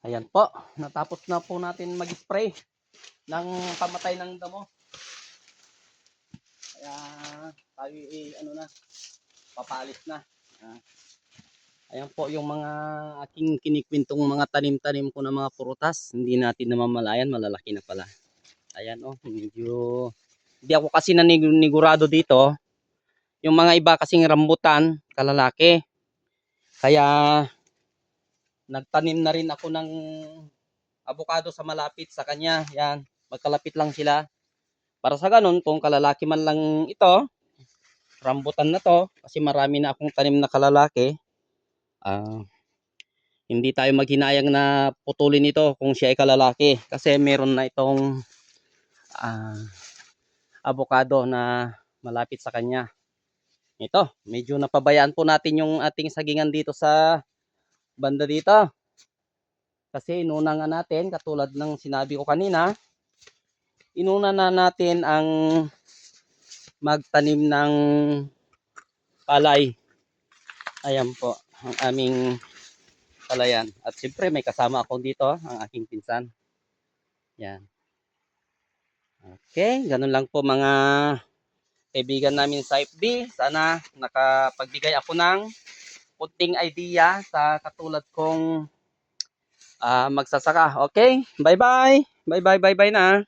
Ayan po, natapos na po natin mag-spray ng pamatay ng damo. Kaya tayo ano na, papalis na. Ayan po yung mga aking kinikwentong mga tanim-tanim ko na mga prutas. Hindi natin namamalayan, malalaki na pala. Ayan oh, medyo hindi ako kasi nanigurado dito. Yung mga iba kasing rambutan, kalalaki. Kaya nagtanim na rin ako ng avocado sa malapit sa kanya. Yan, magkalapit lang sila. Para sa ganun, kung kalalaki man lang ito, rambutan na to, kasi marami na akong tanim na kalalaki, hindi tayo maghinayang na putulin ito kung siya ay kalalaki. Kasi meron na itong avocado na malapit sa kanya. Ito, medyo napabayaan po natin yung ating sagingan dito sa banda dito. Kasi inuna nga natin, katulad ng sinabi ko kanina, inuna na natin ang magtanim ng palay. Ayan po, ang aming palayan. At siyempre may kasama ako dito, ang aking pinsan. Yan. Okay, ganun lang po mga kaibigan namin sa FB. Sana nakapagbigay ako ng kunting idea sa katulad kong magsasaka. Okay, bye-bye. Bye-bye, bye-bye na.